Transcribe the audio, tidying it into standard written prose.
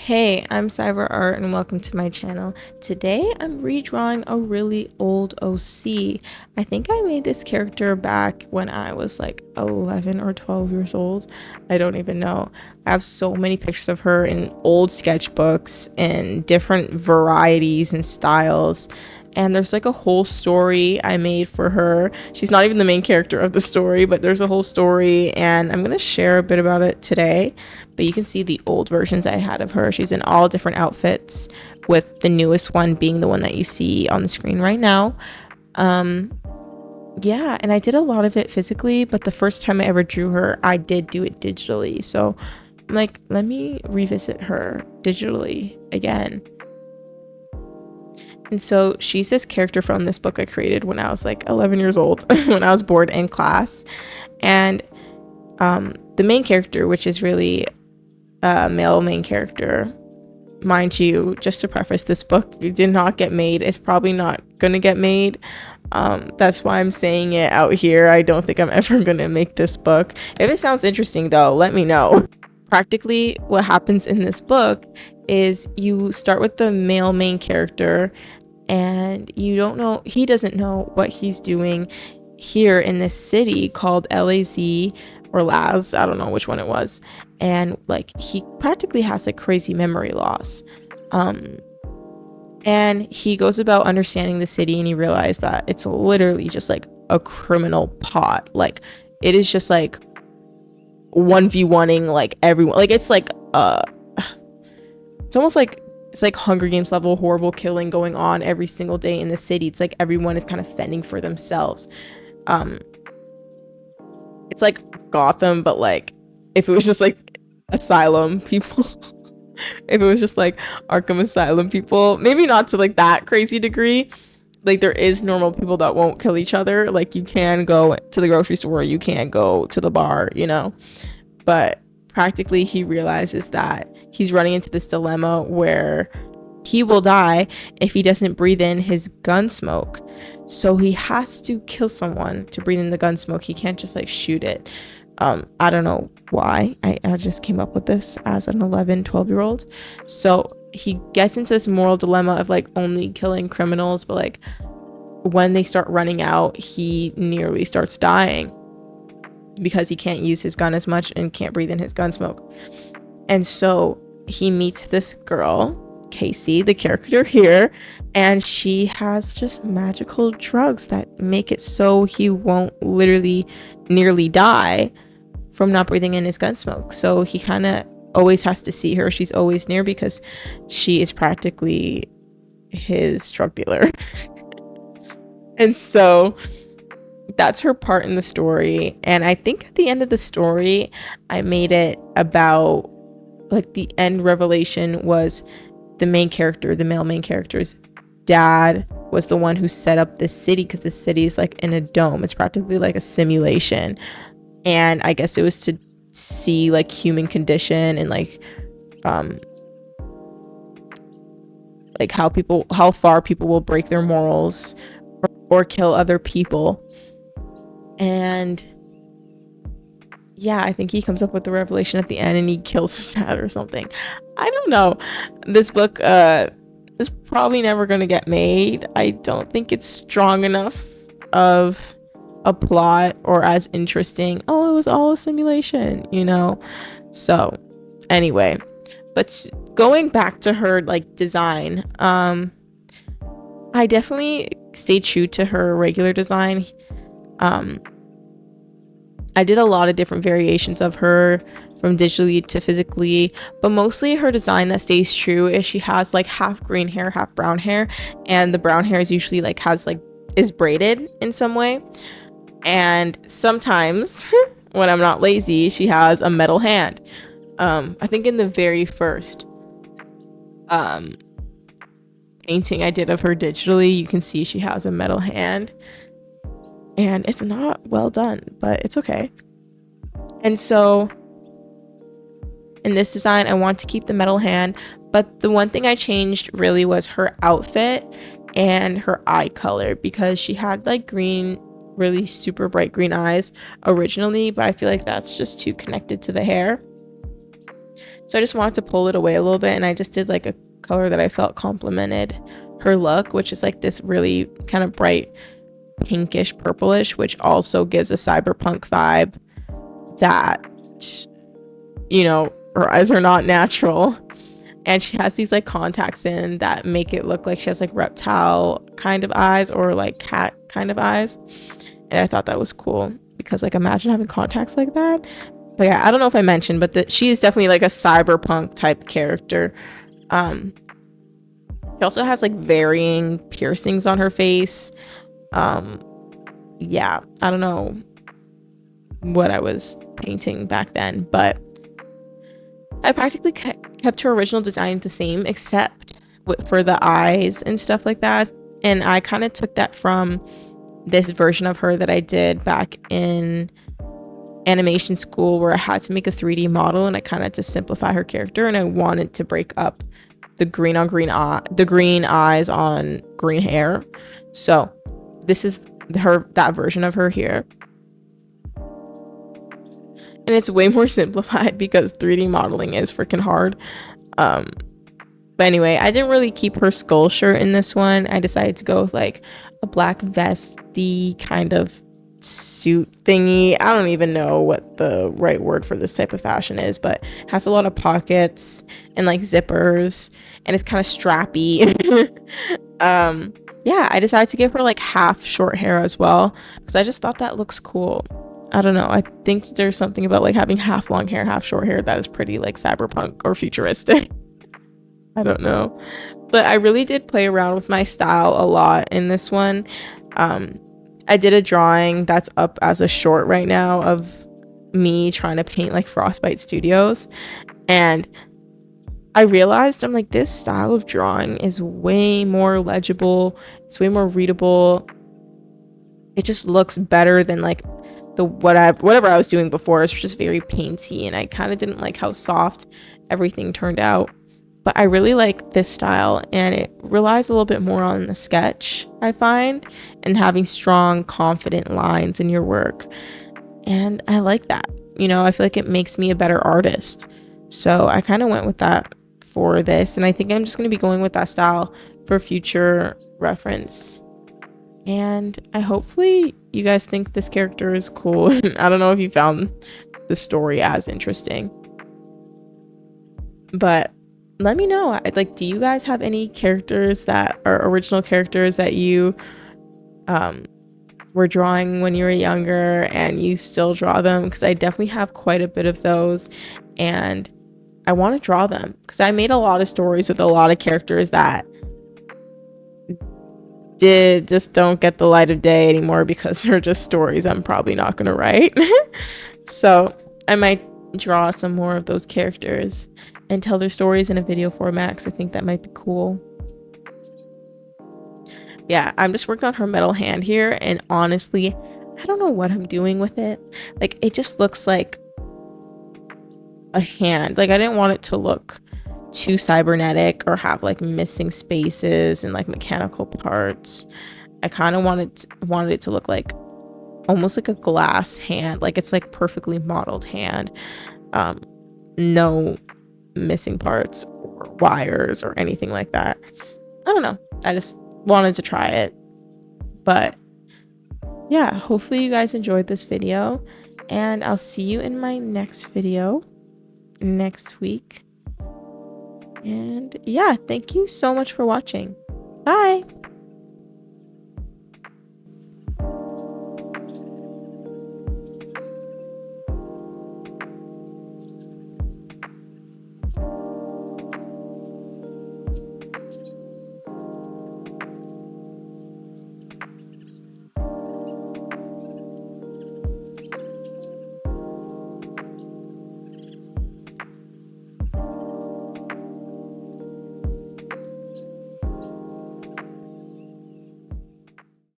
Hey, I'm Cyber Art and welcome to my channel. Today I'm redrawing a really old OC. I think I made this character back when I was like 11 or 12 years old. I don't even know. I have so many pictures of her in old sketchbooks and different varieties and styles. And there's like a whole story I made for her. She's not even the main character of the story, but there's a whole story and I'm gonna share a bit about it today. But you can see the old versions I had of her. She's in all different outfits, with the newest one being the one that you see on the screen right now. Yeah, and I did a lot of it physically, but the first time I ever drew her, I did do it digitally. So I'm like, let me revisit her digitally again. And so she's this character from this book I created when I was like 11 years old, when I was bored in class. And the main character, which is really a male main character, mind you, just to preface, this book did not get made. It's probably not gonna get made. That's why I'm saying it out here. I don't think I'm ever gonna make this book. If it sounds interesting though, let me know. Practically what happens in this book is you start with the male main character and he doesn't know what he's doing here in this city called LAZ or Laz, I don't know which one it was. And like he practically has like crazy memory loss. And he goes about understanding the city and he realized that it's literally just like a criminal pot. Like it is just like 1v1ing like everyone. Like it's like it's almost like it's like Hunger Games level horrible killing going on every single day in the city. It's like everyone is kind of fending for themselves. It's like Gotham, but like if it was just like asylum people. If it was just like Arkham Asylum people, maybe not to like that crazy degree. Like there is normal people that won't kill each other. Like you can go to the grocery store, you can go to the bar, you know. But practically he realizes that he's running into this dilemma where he will die if he doesn't breathe in his gun smoke. So he has to kill someone to breathe in the gun smoke. He can't just like shoot it. I don't know why. I just came up with this as an 11-12-year-old. So he gets into this moral dilemma of like only killing criminals, but like when they start running out, he nearly starts dying because he can't use his gun as much and can't breathe in his gun smoke. And so he meets this girl, Casey, the character here, and she has just magical drugs that make it so he won't literally nearly die from not breathing in his gun smoke. So he kind of always has to see her. She's always near because she is practically his drug dealer. And so that's her part in the story. And I think at the end of the story, I made it about like the end revelation was the main character, the male main character's dad was the one who set up this city, because the city is like in a dome. It's practically like a simulation. And I guess it was to see like human condition and like how far people will break their morals or kill other people. And yeah, I think he comes up with the revelation at the end and he kills his dad or something. I don't know. This book is probably never going to get made. I don't think it's strong enough of a plot or as interesting. Oh, it was all a simulation, you know? So anyway, but going back to her like design, I definitely stayed true to her regular design. I did a lot of different variations of her from digitally to physically, but mostly her design that stays true is she has like half green hair, half brown hair, and the brown hair is usually like is braided in some way. And sometimes when I'm not lazy, she has a metal hand. I think in the very first painting I did of her digitally, you can see she has a metal hand. And it's not well done, but it's okay. And so in this design, I want to keep the metal hand, but the one thing I changed really was her outfit and her eye color, because she had like green, really super bright green eyes originally, but I feel like that's just too connected to the hair. So I just wanted to pull it away a little bit, and I just did like a color that I felt complemented her look, which is like this really kind of bright pinkish purplish, which also gives a cyberpunk vibe that, you know, her eyes are not natural. And she has these like contacts in that make it look like she has like reptile kind of eyes or like cat kind of eyes. And I thought that was cool because like imagine having contacts like that. But yeah, I don't know if I mentioned, but she is definitely like a cyberpunk type character. She also has like varying piercings on her face. Yeah, I don't know what I was painting back then, but I practically kept her original design the same, except for the eyes and stuff like that. And I kind of took that from this version of her that I did back in animation school, where I had to make a 3D model, and I kind of to simplify her character, and I wanted to break up the green eyes on green hair. So this is that version of her here. And it's way more simplified because 3D modeling is freaking hard. But anyway, I didn't really keep her skull shirt in this one. I decided to go with like a black vesty kind of suit thingy. I don't even know what the right word for this type of fashion is, but it has a lot of pockets and like zippers, and it's kind of strappy. Yeah, I decided to give her like half short hair as well because I just thought that looks cool. I don't know. I think there's something about like having half long hair, half short hair that is pretty like cyberpunk or futuristic. I don't know. But I really did play around with my style a lot in this one. I did a drawing that's up as a short right now of me trying to paint like Frostbite Studios. And I realized I'm like, this style of drawing is way more legible. It's way more readable. It just looks better than like whatever I was doing before. It's just very painty, and I kind of didn't like how soft everything turned out. But I really like this style, and it relies a little bit more on the sketch, I find, and having strong, confident lines in your work. And I like that. You know, I feel like it makes me a better artist. So I kind of went with that for this, and I think I'm just going to be going with that style for future reference. And hopefully you guys think this character is cool. I don't know if you found the story as interesting, but let me know. Like, do you guys have any characters that are original characters that you were drawing when you were younger and you still draw them? Because I definitely have quite a bit of those, and I want to draw them because I made a lot of stories with a lot of characters that just don't get the light of day anymore because they're just stories I'm probably not gonna write. So I might draw some more of those characters and tell their stories in a video format, because I think that might be cool. Yeah, I'm just working on her metal hand here, and honestly, I don't know what I'm doing with it. Like, it just looks like a hand. Like, I didn't want it to look too cybernetic or have like missing spaces and like mechanical parts. I kind of wanted it to look like almost like a glass hand, like it's like perfectly modeled hand, no missing parts or wires or anything like that. I don't know, I just wanted to try it. But yeah, hopefully you guys enjoyed this video, and I'll see you in my next video next week. And yeah, thank you so much for watching. Bye.